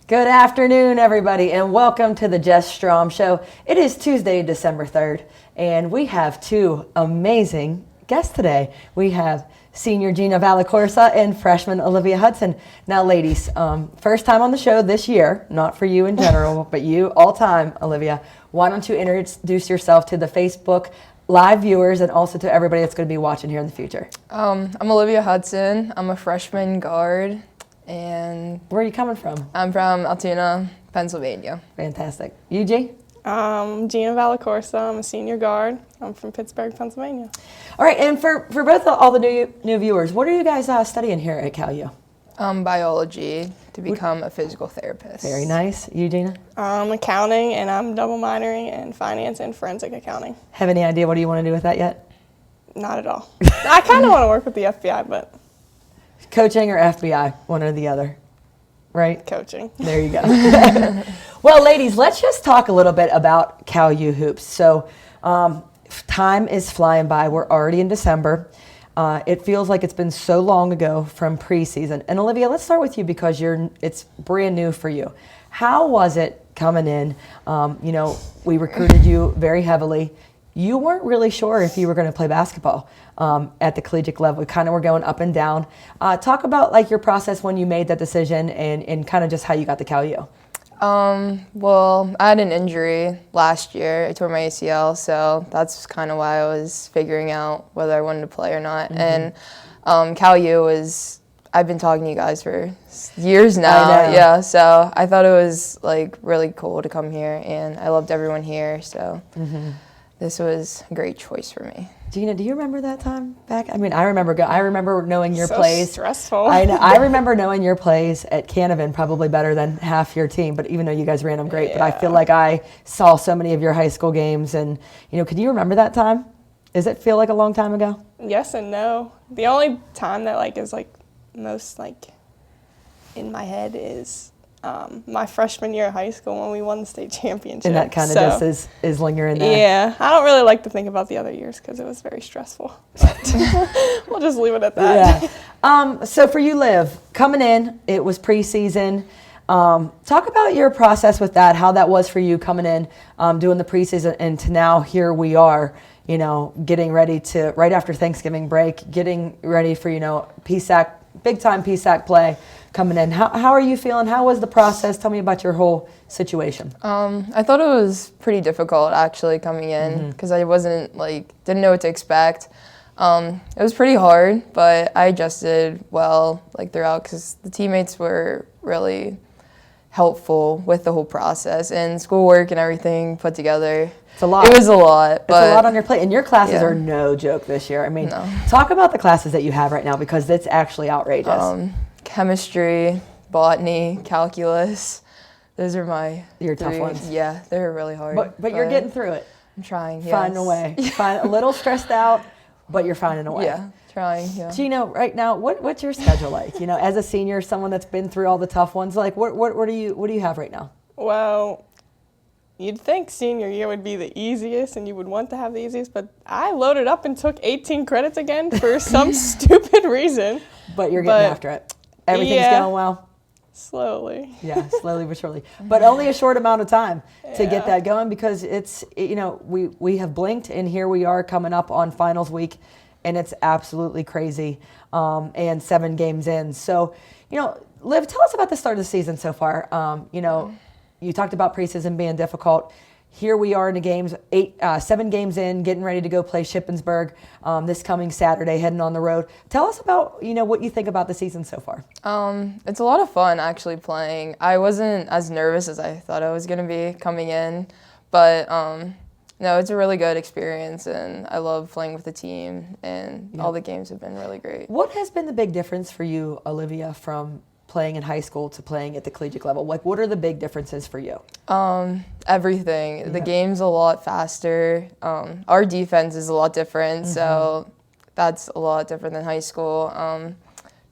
Good afternoon, everybody, and welcome to the Jess Strom Show. It is Tuesday, December 3rd, and we have two amazing guests today. We have senior Gina Vallecorsa and freshman Olivia Hudson. Now, ladies, first time on the show this year, not for you in general, but you all time, Olivia. Why don't you introduce yourself to the Facebook Live viewers and also to everybody that's going to be watching here in the future? I'm Olivia Hudson. I'm a freshman guard. And where are you coming from? I'm from Altoona, Pennsylvania. Fantastic. You, G? Gina Vallecorsa. I'm a senior guard. I'm from Pittsburgh, Pennsylvania. All right, and for both all the new viewers, what are you guys studying here at CalU? Biology to become a physical therapist. Very nice. You, Gina? Accounting, and I'm double minoring in finance and forensic accounting. Have any idea what do you want to do with that yet? Not at all. I kind of want to work with the FBI, but... Coaching or FBI, one or the other, right? Coaching. There you go. Well, ladies, let's just talk a little bit about CalU hoops. So time is flying by. We're already in December. It feels like it's been so long ago from preseason. And Olivia, let's start with you because it's brand new for you. How was it coming in? We recruited you very heavily. You weren't really sure if you were going to play basketball at the collegiate level. We kind of were going up and down. Talk about like your process when you made that decision and kind of just how you got to CalU. Well, I had an injury last year. I tore my ACL, so that's kind of why I was figuring out whether I wanted to play or not. Mm-hmm. And CalU was, I've been talking to you guys for years now. I know. Yeah, so I thought it was like really cool to come here, and I loved everyone here, so. Mm-hmm. This was a great choice for me. Gina, do you remember that time back? I mean, I remember knowing your so plays. Stressful. I remember knowing your plays at Canavan probably better than half your team, but even though you guys ran them great, but I feel like I saw so many of your high school games and, can you remember that time? Does it feel like a long time ago? Yes and no. The only time that is most in my head is my freshman year of high school when we won the state championship. And that kind of just is lingering there. Yeah, I don't really like to think about the other years because it was very stressful. But we'll just leave it at that. Yeah. So for you, Liv, coming in, it was preseason. Talk about your process with that, how that was for you coming in, doing the preseason, and to now here we are, getting ready to, right after Thanksgiving break, getting ready for, PSAC, big-time PSAC play. Coming in, how are you feeling? How was the process? Tell me about your whole situation. I thought it was pretty difficult actually coming in because I wasn't didn't know what to expect. It was pretty hard, but I adjusted well throughout because the teammates were really helpful with the whole process and schoolwork and everything put together. It's a lot. It was a lot. But it's a lot on your plate. And your classes yeah. are no joke this year. I mean, talk about the classes that you have right now because it's actually outrageous. Chemistry, botany, calculus. Those are your tough ones. Yeah, they're really hard. But you're getting through it. I'm trying, yes. Finding a way. A little stressed out, but you're finding a way. Yeah, trying, yeah. Gina, right now, what's your schedule like? As a senior, someone that's been through all the tough ones, what do you have right now? Well, you'd think senior year would be the easiest and you would want to have the easiest, but I loaded up and took 18 credits again for some stupid reason. But you're getting after it. Everything's going well? Slowly. Yeah, slowly but surely. But only a short amount of time to get that going because we have blinked and here we are coming up on finals week and it's absolutely crazy and 7 games in. So, Liv, tell us about the start of the season so far. You talked about preseason being difficult. Here we are in the games, 7 games in, getting ready to go play Shippensburg this coming Saturday, heading on the road. Tell us about, what you think about the season so far. It's a lot of fun actually playing. I wasn't as nervous as I thought I was going to be coming in, but no, it's a really good experience, and I love playing with the team, and all the games have been really great. What has been the big difference for you, Olivia, from playing in high school to playing at the collegiate level? What are the big differences for you? Everything. Yeah. The game's a lot faster. Our defense is a lot different, so that's a lot different than high school.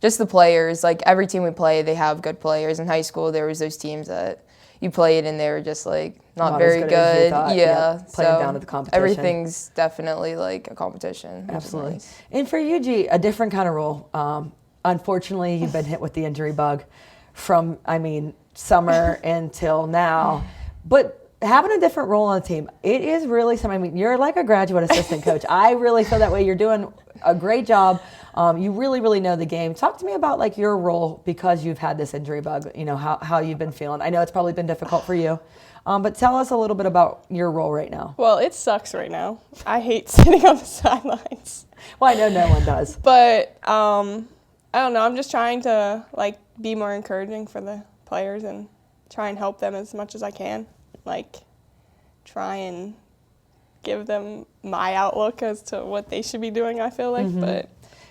Just the players, every team we play, they have good players. In high school, there was those teams that you played and they were just not very good. Yeah, playing down to the competition. Everything's definitely a competition. Absolutely. Nice. And for you, G, a different kind of role. Unfortunately, you've been hit with the injury bug from, summer until now. But having a different role on the team, it is really something. I mean, you're like a graduate assistant coach. I really feel that way. You're doing a great job. You really, really know the game. Talk to me about like your role because you've had this injury bug, you know, how you've been feeling. I know it's probably been difficult for you, but tell us a little bit about your role right now. Well, it sucks right now. I hate sitting on the sidelines. Well, I know no one does. But I don't know. I'm just trying to like be more encouraging for the players and try and help them as much as I can. Like try and give them my outlook as to what they should be doing, I feel like. But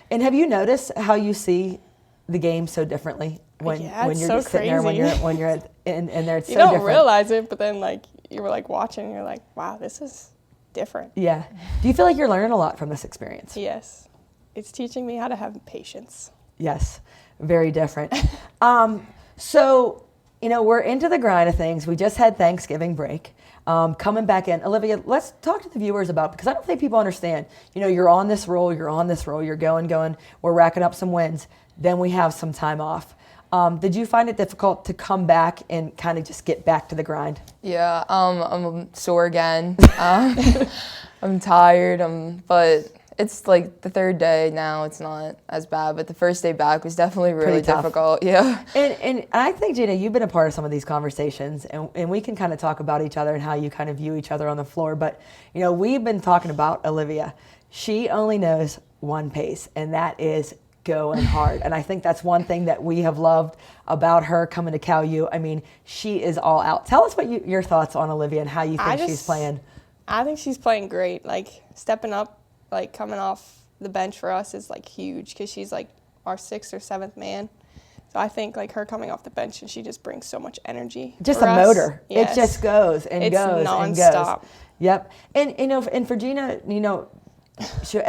And have you noticed how you see the game so differently when you're so just sitting there crazy. when you're in there? It's you so don't different. realize it, but then like you were like watching, and you're like, wow, this is different. Yeah. Do you feel like you're learning a lot from this experience? Yes, it's teaching me how to have patience. Yes, very different. So, you know, we're into the grind of things. We just had Thanksgiving break. Coming back in, Olivia, let's talk to the viewers about, because I don't think people understand, you know, you're on this roll, you're going, we're racking up some wins, then we have some time off. Did you find it difficult to come back and kind of just get back to the grind? Yeah, I'm sore again. I'm tired, but it's like the third day now. It's not as bad, but the first day back was definitely really Pretty tough. difficult. Yeah. And I think, Gina, you've been a part of some of these conversations, and we can kind of talk about each other and how you kind of view each other on the floor. But, you know, we've been talking about Olivia. She only knows one pace, and that is going hard. And I think that's one thing that we have loved about her coming to Cal U. I mean, she is all out. Tell us what your thoughts on Olivia and how you think she's playing. I think she's playing great. Like stepping up, like coming off the bench for us is like huge because she's like our 6th or 7th man. So I think like her coming off the bench and she just brings so much energy. Just for a us. motor. Yes. It just goes and It's goes nonstop. and goes. Yep. And you know, and for Gina, you know,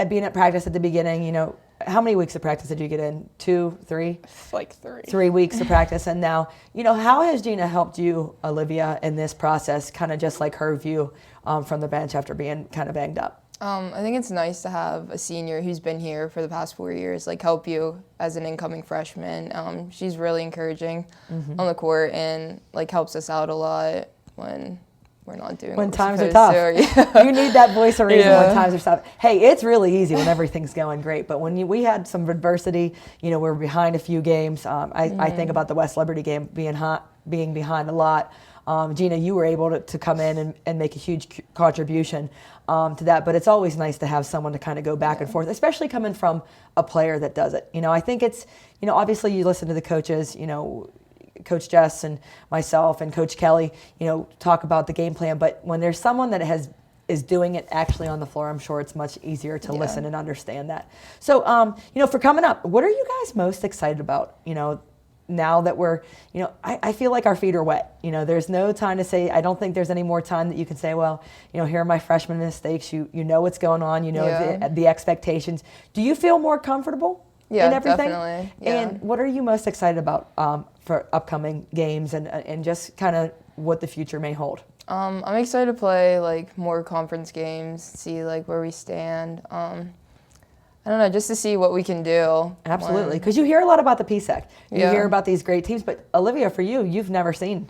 being at practice at the beginning, you know, how many weeks of practice did you get in? 2, 3? Like 3. 3 weeks of practice. And now, you know, how has Gina helped you, Olivia, in this process, kind of just like her view from the bench after being kind of banged up? I think it's nice to have a senior who's been here for the past 4 years, like help you as an incoming freshman. She's really encouraging on the court and like helps us out a lot when we're not doing When what times we're are tough. supposed to. Yeah. You need that voice of reason Yeah. when times are tough. Hey, it's really easy when everything's going great. But when we had some adversity, you know, we're behind a few games. I think about the West Liberty game being behind a lot. Gina, you were able to come in and make a huge contribution to that. But it's always nice to have someone to kind of go back and forth, especially coming from a player that does it. You know, I think it's, you know, obviously you listen to the coaches, you know, Coach Jess and myself and Coach Kelly, you know, talk about the game plan. But when there's someone that is doing it actually on the floor, I'm sure it's much easier to listen and understand that. So, you know, for coming up, what are you guys most excited about, you know, now that we're, you know, I feel like our feet are wet. You know, there's no time to say, I don't think there's any more time that you can say, well, you know, here are my freshman mistakes. You know what's going on. You know the expectations. Do you feel more comfortable in everything? Definitely. Yeah. And what are you most excited about for upcoming games and just kind of what the future may hold? I'm excited to play like more conference games, see like where we stand. I don't know, just to see what we can do. Absolutely, because you hear a lot about the PSEC. You Yeah. hear about these great teams, but Olivia, for you've never seen.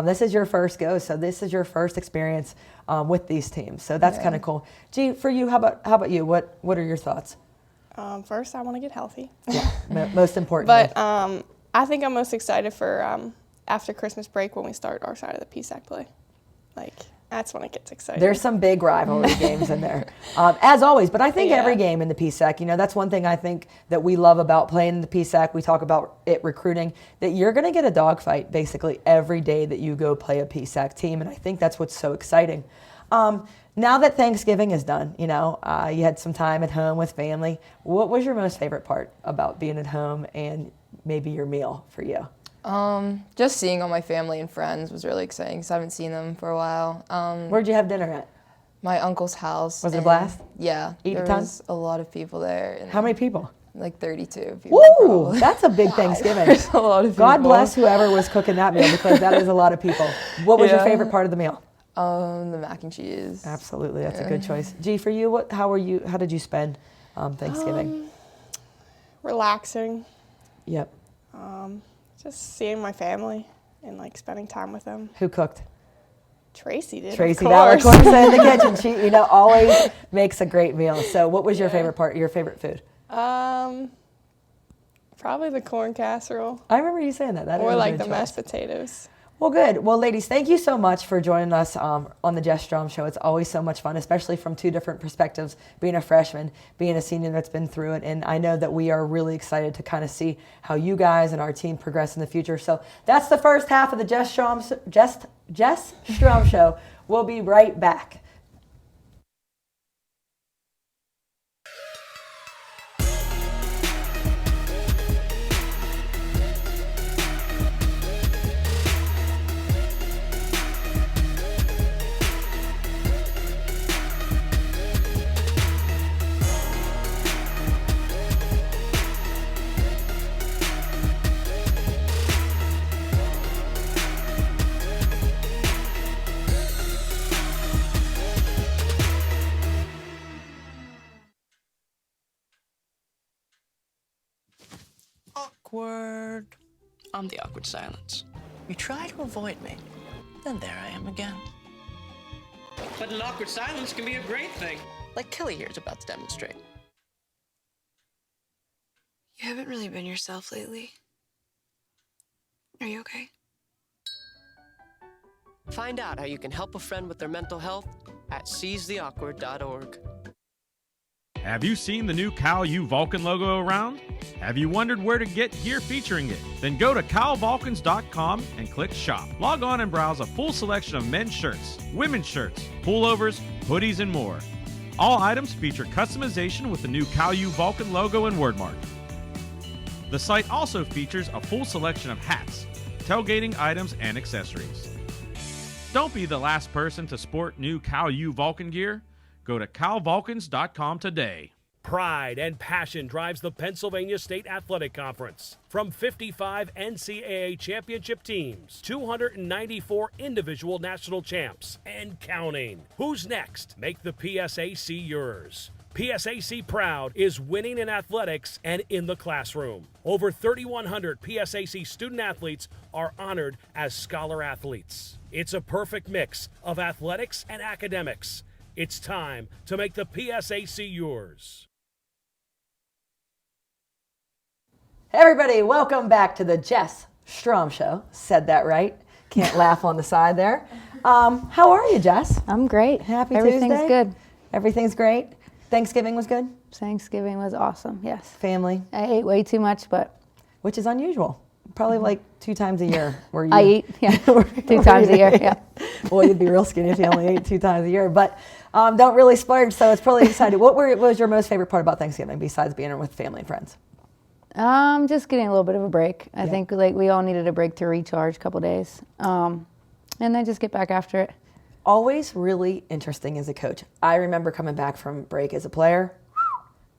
This is your first go, so this is your first experience with these teams. So that's kind of cool. G, for you, how about you? What are your thoughts? First, I want to get healthy. Yeah, most important. But I think I'm most excited for after Christmas break when we start our side of the PSAC play. Like, that's when it gets exciting. There's some big rivalry games in there, as always. But I think every game in the PSAC, you know, that's one thing I think that we love about playing in the PSAC. We talk about it recruiting, that you're going to get a dogfight basically every day that you go play a PSAC team. And I think that's what's so exciting. Now that Thanksgiving is done, you know, you had some time at home with family. What was your most favorite part about being at home and maybe your meal for you? Just seeing all my family and friends was really exciting because I haven't seen them for a while. Where'd you have dinner at? My uncle's house. Was it a blast? Yeah. Eat a there ton? was a lot of people there. And How many people? Like 32 people. Woo! probably. That's a big Thanksgiving. There's a lot of people. God bless whoever was cooking that meal because that is a lot of people. What was your favorite part of the meal? The mac and cheese. Absolutely, that's a good choice. G, for you, how did you spend Thanksgiving? Relaxing. Yep. Just seeing my family. and like spending time with them. Who cooked? Tracy did. Tracy of course. Vallecorsa in the kitchen. She, always makes a great meal. So what was your favorite part, your favorite food? Probably the corn casserole. I remember you saying that. Or like the mashed potatoes. Well, good. Well, ladies, thank you so much for joining us on the Jess Strom Show. It's always so much fun, especially from two different perspectives, being a freshman, being a senior that's been through it. And I know that we are really excited to kind of see how you guys and our team progress in the future. So that's the first half of the Jess Strom Show. We'll be right back. Awkward. I'm the awkward silence. You try to avoid me, then there I am again. But an awkward silence can be a great thing. Like Kelly here is about to demonstrate. You haven't really been yourself lately. Are you okay? Find out how you can help a friend with their mental health at seizetheawkward.org. Have you seen the new Cal U Vulcan logo around? Have you wondered where to get gear featuring it? Then go to calvulcans.com and click shop. Log on and browse a full selection of men's shirts, women's shirts, pullovers, hoodies, and more. All items feature customization with the new Cal U Vulcan logo and wordmark. The site also features a full selection of hats, tailgating items, and accessories. Don't be the last person to sport new Cal U Vulcan gear. Go to calvulcans.com today. Pride and passion drives the Pennsylvania State Athletic Conference. From 55 NCAA championship teams, 294 individual national champs, and counting. Who's next? Make the PSAC yours. PSAC Proud is winning in athletics and in the classroom. Over 3,100 PSAC student athletes are honored as scholar athletes. It's a perfect mix of athletics and academics. It's time to make the PSAC yours. Hey everybody, welcome back to the Jess Strom Show. Said that right. Can't laugh on the side there. How are you, Jess? I'm great. Happy Everything's Tuesday? good. Everything's great. Thanksgiving was good? Thanksgiving was awesome, yes. Family? I ate way too much, but... Which is unusual. Probably like 2 times a year. Where you I eat, yeah, 2 times a year, yeah. Well, you'd be real skinny if you only ate 2 times a year. But don't really splurge, so it's probably exciting. What was your most favorite part about Thanksgiving besides being with family and friends? Just getting a little bit of a break. I think like we all needed a break to recharge a couple days. And then just get back after it. Always really interesting as a coach. I remember coming back from break as a player.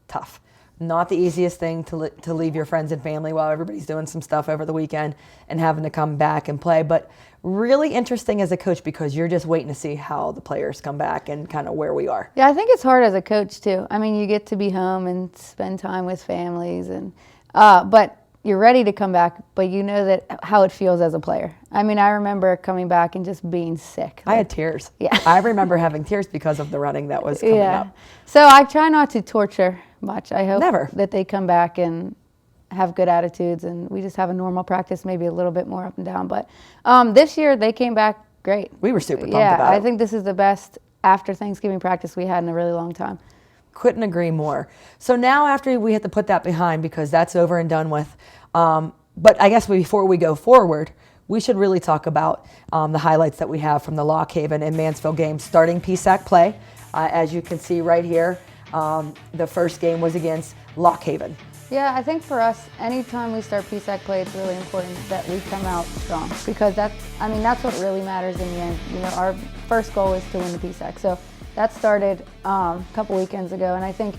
Tough. Not the easiest thing to leave your friends and family while everybody's doing some stuff over the weekend and having to come back and play. But really interesting as a coach because you're just waiting to see how the players come back and kind of where we are. Yeah, I think it's hard as a coach too. I mean, you get to be home and spend time with families, and but you're ready to come back, but you know that how it feels as a player. I mean, I remember coming back and just being sick. I had tears. Yeah. I remember having tears because of the running that was coming up. So I try not to torture much. I hope Never. that they come back and have good attitudes, and we just have a normal practice, maybe a little bit more up and down. But this year they came back great. We were super pumped about it. I think this is the best after Thanksgiving practice we had in a really long time. Couldn't agree more. So now after we have to put that behind because that's over and done with, but I guess before we go forward, we should really talk about the highlights that we have from the Lock Haven and Mansfield games starting PSAC play. As you can see right here, the first game was against Lock Haven. Yeah, I think for us, anytime we start PSAC play, it's really important that we come out strong because that's what really matters in the end. You know, our first goal is to win the PSAC. So that started a couple weekends ago, and I think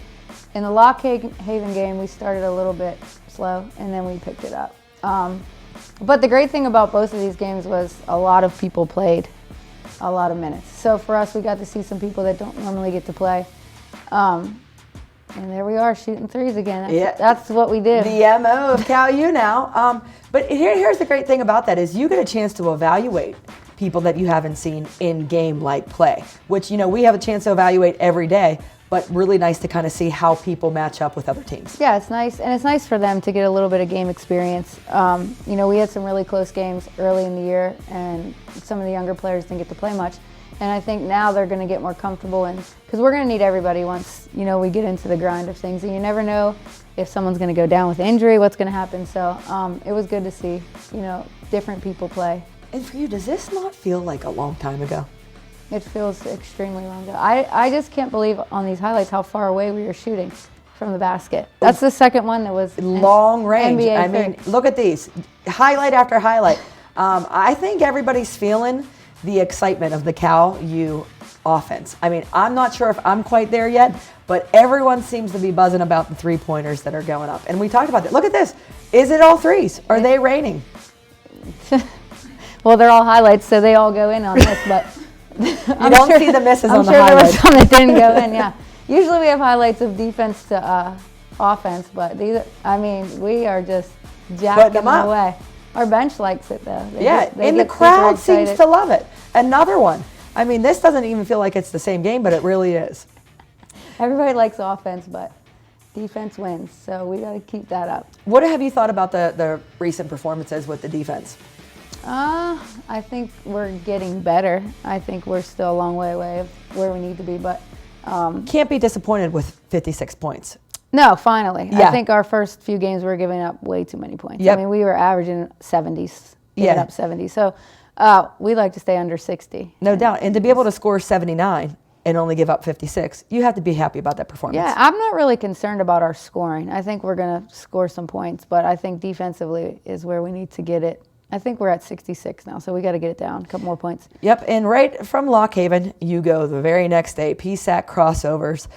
in the Lock Haven game, we started a little bit slow, and then we picked it up. But the great thing about both of these games was a lot of people played a lot of minutes. So for us, we got to see some people that don't normally get to play. And there we are, shooting threes again. Yeah. That's what we do. The MO of Cal U now. But here's the great thing about that is you get a chance to evaluate people that you haven't seen in game-like play, which, we have a chance to evaluate every day, but really nice to kind of see how people match up with other teams. Yeah, it's nice, and it's nice for them to get a little bit of game experience. We had some really close games early in the year, and some of the younger players didn't get to play much. And I think now they're going to get more comfortable, because we're going to need everybody once we get into the grind of things, and you never know if someone's going to go down with injury, what's going to happen. So it was good to see different people play. And for you, does this not feel like a long time ago? It feels extremely long ago. I just can't believe on these highlights how far away we were shooting from the basket. That's the second one that was long range. NBA I mean, look at these. Highlight after highlight. I think everybody's feeling the excitement of the Cal U offense. I mean, I'm not sure if I'm quite there yet, but everyone seems to be buzzing about the three-pointers that are going up. And we talked about that. Look at this. Is it all threes? Are they raining? Well, they're all highlights, so they all go in on this, but you don't see the misses on the highlights. I'm sure there were some that didn't go in, yeah. Usually we have highlights of defense to offense, but we are just jacking them away. Our bench likes it, though. And the crowd seems to love it. Another one. I mean, this doesn't even feel like it's the same game, but it really is. Everybody likes offense, but defense wins, so we got to keep that up. What have you thought about the recent performances with the defense? I think we're getting better. I think we're still a long way away of where we need to be, but can't be disappointed with 56 points. No, finally. Yeah. I think our first few games we were giving up way too many points. Yep. I mean, we were averaging 70s, giving up 70. So we like to stay under 60. No doubt. And to be able to score 79 and only give up 56, you have to be happy about that performance. Yeah, I'm not really concerned about our scoring. I think we're going to score some points, but I think defensively is where we need to get it. I think we're at 66 now, so we got to get it down, a couple more points. Yep, and right from Lock Haven, you go the very next day, PSAC crossovers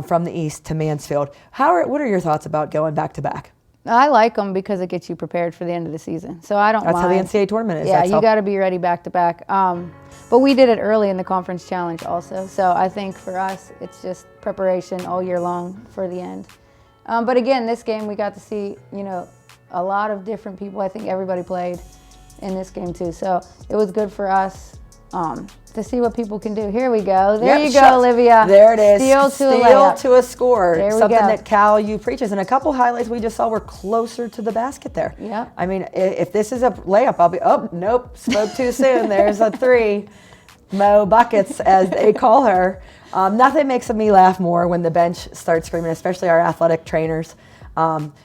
from the east to Mansfield. What are your thoughts about going back-to-back? I like them because it gets you prepared for the end of the season, so I don't mind. That's how the NCAA tournament is. Yeah, you got to be ready back-to-back. But we did it early in the conference challenge also, so I think for us, it's just preparation all year long for the end. But again, this game we got to see, a lot of different people. I think everybody played in this game too, so it was good for us to see what people can do. Here we go. There you go, Olivia. There it is. Steal to a score. There we Something go. that Cal U preaches. And a couple highlights we just saw were closer to the basket there. Yeah. I mean, if this is a layup, I'll be, nope, spoke too soon. There's a three. Mo Buckets, as they call her. Nothing makes me laugh more when the bench starts screaming, especially our athletic trainers,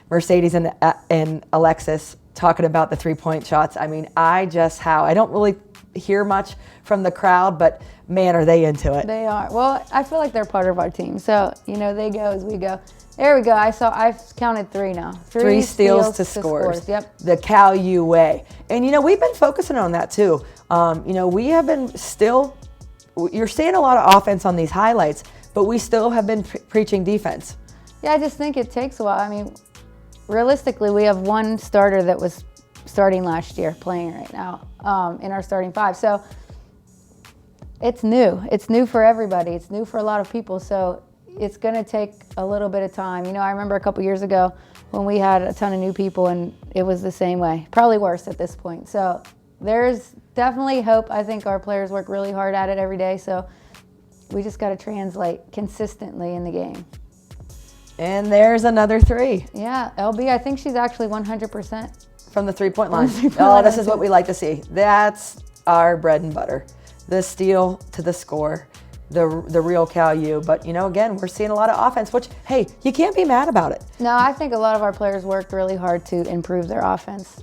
Mercedes and Alexis, talking about the three-point shots. I mean, I don't really hear much from the crowd, but man, are they into it. They are. Well, I feel like they're part of our team. So, they go as we go. There we go. I've counted three now. Three steals to scores. Yep. The Cal U way. And, we've been focusing on that too. We have been you're seeing a lot of offense on these highlights, but we still have been preaching defense. Yeah, I just think it takes a while. I mean, realistically, we have one starter that was starting last year playing right now in our starting five. So it's new. It's new for everybody. It's new for a lot of people. So it's going to take a little bit of time. I remember a couple years ago when we had a ton of new people and it was the same way, probably worse at this point. So there's definitely hope. I think our players work really hard at it every day. So we just got to translate consistently in the game. And there's another three. Yeah, LB, I think she's actually 100%. From the three-point line. Oh, this is what we like to see. That's our bread and butter. The steal to the score, the real Cal U. But, again, we're seeing a lot of offense, which, hey, you can't be mad about it. No, I think a lot of our players worked really hard to improve their offense.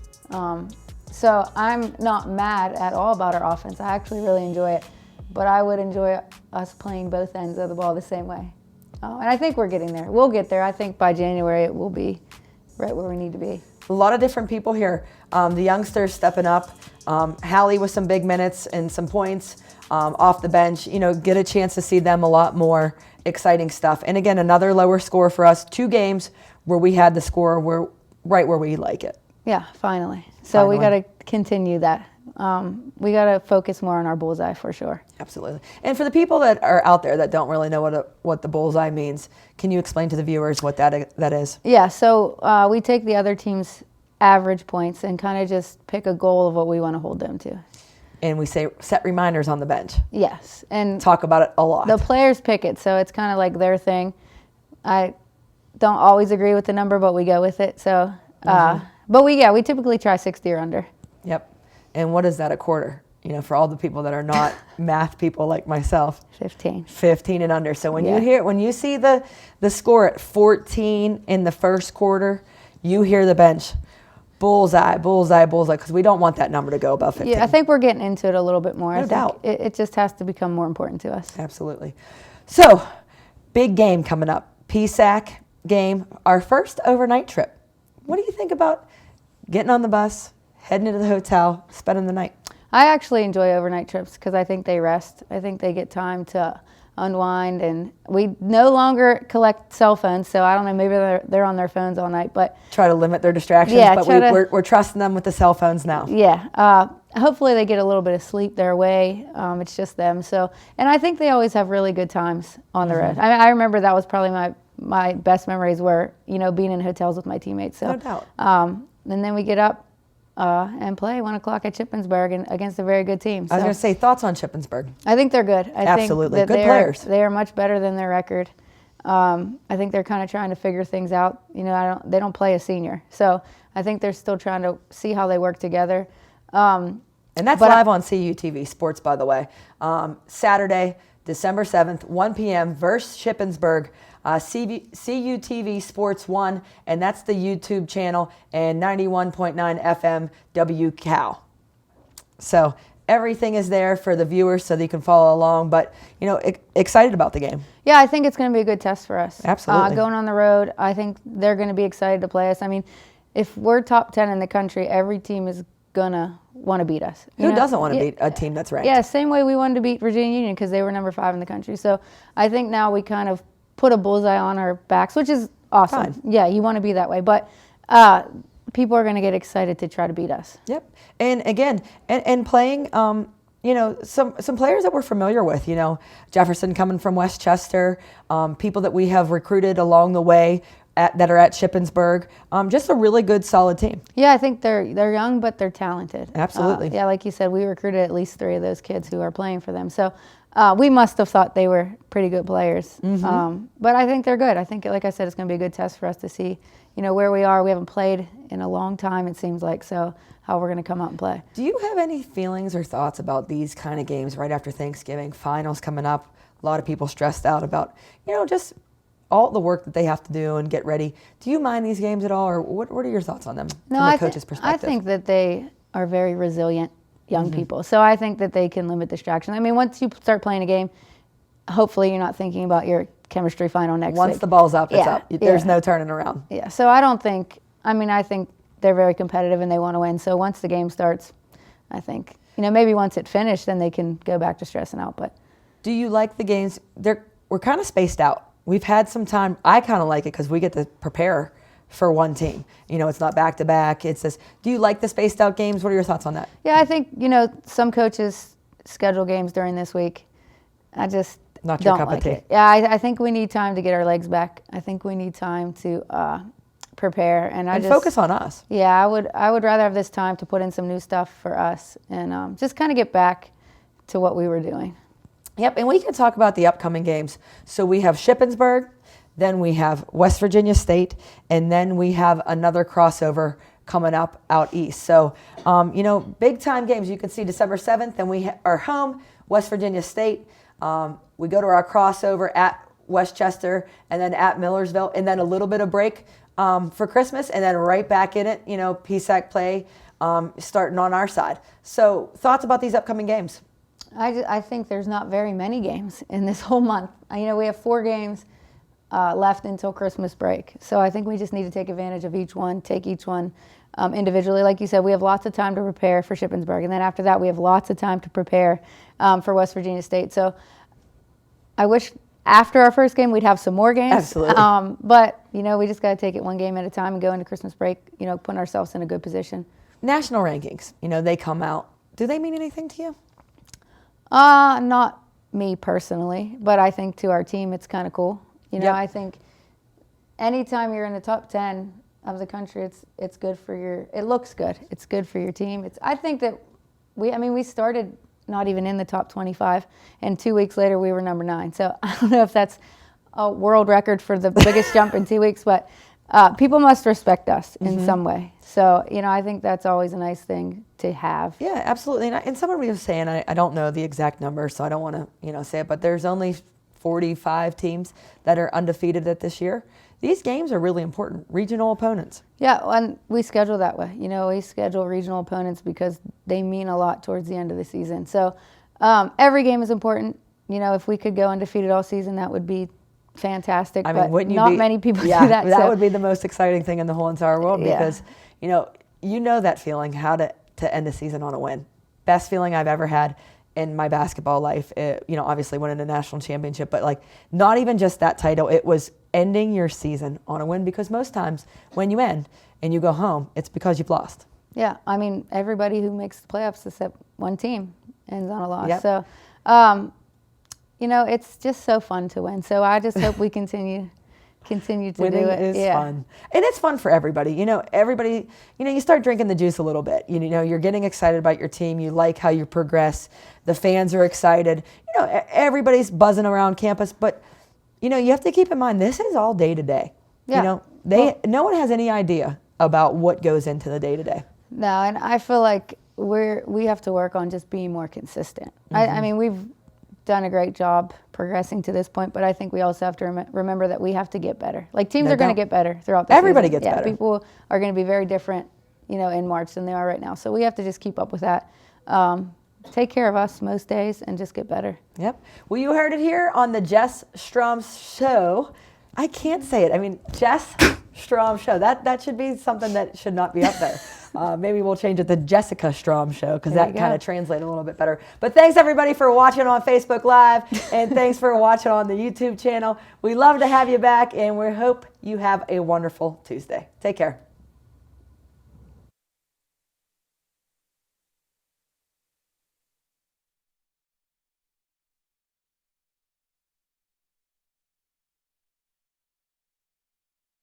So I'm not mad at all about our offense. I actually really enjoy it. But I would enjoy us playing both ends of the ball the same way. And I think we're getting there. We'll get there. I think by January it will be right where we need to be. A lot of different people here. The youngsters stepping up. Hallie with some big minutes and some points off the bench. Get a chance to see them a lot more. Exciting stuff. And again, another lower score for us. 2 games where we had the score right where we like it. Yeah, finally. So we got to continue that We got to focus more on our bullseye for sure. Absolutely. And for the people that are out there that don't really know what the bullseye means, can you explain to the viewers what that is? Yeah, so we take the other team's average points and kind of just pick a goal of what we want to hold them to. And we set reminders on the bench. Yes. And talk about it a lot. The players pick it, so it's kind of like their thing. I don't always agree with the number, but we go with it. So, but we typically try 60 or under. Yep. And what is that a quarter? For all the people that are not math people like myself. 15. 15 and under. So when you see the score at 14 in the first quarter, you hear the bench. Bullseye, bullseye, bullseye, because we don't want that number to go above 15. Yeah, I think we're getting into it a little bit more. No doubt. It just has to become more important to us. Absolutely. So, big game coming up. PSAC game, our first overnight trip. What do you think about getting on the bus, heading into the hotel, spending the night? I actually enjoy overnight trips because I think they rest. I think they get time to unwind, and we no longer collect cell phones, so I don't know, maybe they're on their phones all night, but try to limit their distractions. Yeah, but we're trusting them with the cell phones now. Yeah, hopefully they get a little bit of sleep their way. It's just them. So, and I think they always have really good times on the road. I remember that was probably my best memories were being in hotels with my teammates. So, no doubt. And then we get up and play 1 o'clock at Shippensburg and against a very good team. So I was going to say, thoughts on Shippensburg? I think they're good. Absolutely. Think that Good players. They are much better than their record. I think they're kind of trying to figure things out. They don't play a senior. So I think they're still trying to see how they work together. And that's live on CUTV Sports, by the way. Saturday, December 7th, 1 p.m. versus Shippensburg. CUTV Sports 1, and that's the YouTube channel, and 91.9 FM WCAL. So everything is there for the viewers so that you can follow along, but, excited about the game. Yeah, I think it's going to be a good test for us. Absolutely. Going on the road, I think they're going to be excited to play us. I mean, if we're top 10 in the country, every team is going to want to beat us. Who doesn't want to beat a team that's ranked? Yeah, same way we wanted to beat Virginia Union because they were number 5 in the country. So I think now we kind of put a bullseye on our backs, which is awesome. Fine. Yeah, you want to be that way. But people are going to get excited to try to beat us. Yep. And again, and playing, some players that we're familiar with, Jefferson coming from Westchester, people that we have recruited along the way that are at Shippensburg. Just a really good, solid team. Yeah, I think they're young, but they're talented. Absolutely. Yeah, like you said, we recruited at least 3 of those kids who are playing for them. So we must have thought they were pretty good players. But I think they're good. I think, like I said, it's going to be a good test for us to see, where we are. We haven't played in a long time, it seems like, so how we're going to come out and play. Do you have any feelings or thoughts about these kind of games right after Thanksgiving? Finals coming up. A lot of people stressed out about, just all the work that they have to do and get ready. Do you mind these games at all, or what are your thoughts on them from a coach's perspective? I think that they are very resilient young people. So I think that they can limit distraction. I mean, once you start playing a game, hopefully you're not thinking about your chemistry final next week. Once the ball's up, it's up. There's no turning around. Yeah, so I think they're very competitive and they want to win. So once the game starts, I think, maybe once it finished, then they can go back to stressing out. But do you like the games? We're kind of spaced out. We've had some time. I kind of like it because we get to prepare for one team. It's not back-to-back. It's this. Do you like the spaced-out games? What are your thoughts on that? Yeah, I think, some coaches schedule games during this week. I just not your don't cup like of tea. it. Yeah, I think we need time to get our legs back. I think we need time to prepare. And focus on us. Yeah, I would rather have this time to put in some new stuff for us and just kind of get back to what we were doing. Yep, and we can talk about the upcoming games. So we have Shippensburg, then we have West Virginia State, and then we have another crossover coming up out east. So, big time games. You can see December 7th, and we are home, West Virginia State. We go to our crossover at Westchester and then at Millersville, and then a little bit of break for Christmas, and then right back in it, PSAC play starting on our side. So thoughts about these upcoming games? I think there's not very many games in this whole month. We have 4 games left until Christmas break. So I think we just need to take advantage of each one, take each one individually. Like you said, we have lots of time to prepare for Shippensburg. And then after that, we have lots of time to prepare for West Virginia State. So I wish after our first game we'd have some more games. Absolutely. But, we just got to take it one game at a time and go into Christmas break, putting ourselves in a good position. National rankings, they come out do they mean anything to you? Not me personally, but I think to our team it's kind of cool. You know, Yep. I think anytime you're in the top 10 of the country, it's good for it looks good. It's good for your team. I think that we started not even in the top 25, and 2 weeks later we were number 9. So I don't know if that's a world record for the biggest jump in 2 weeks, but people must respect us in some way. So, you know, I think that's always a nice thing to have. Yeah, absolutely. And somebody was saying, I don't know the exact number, so I don't want to, say it, but there's only 45 teams that are undefeated at this year. These games are really important, regional opponents. Yeah, and we schedule that way. You know, we schedule regional opponents because they mean a lot towards the end of the season. So every game is important. You know, if we could go undefeated all season, that would be fantastic. I mean, but wouldn't you not be, many people yeah, do that. That so. would be the most exciting thing in the whole entire world Yeah. because, you know that feeling, how to end a season on a win. Best feeling I've ever had in my basketball life. Obviously winning a national championship, but like not even just that title. It was ending your season on a win, because most times when you end and you go home, it's because you've lost. Yeah, I mean, everybody who makes the playoffs except one team ends on a loss. Yep. So, it's just so fun to win. So I just hope we continue to Winning do it. is fun. And it's fun for everybody. Everybody, you start drinking the juice a little bit. You're getting excited about your team. You like how you progress. The fans are excited. Everybody's buzzing around campus. But, you have to keep in mind, this is all day to day. Yeah. No one has any idea about what goes into the day to day. No, and I feel like we have to work on just being more consistent. I mean, we've done a great job progressing to this point, but I think we also have to remember that we have to get better. Like, teams are going to get better throughout the Everybody season. gets better. People are going to be very different, in March than they are right now. So we have to just keep up with that. Take care of us most days and just get better. Yep. Well, you heard it here on the Jess Strom Show. I can't say it. I mean, Jess Strom Show. That should be something that should not be up there. Maybe we'll change it to Jessica Strom Show, because that kind of translates a little bit better. But thanks, everybody, for watching on Facebook Live, and thanks for watching on the YouTube channel. We love to have you back, and we hope you have a wonderful Tuesday. Take care.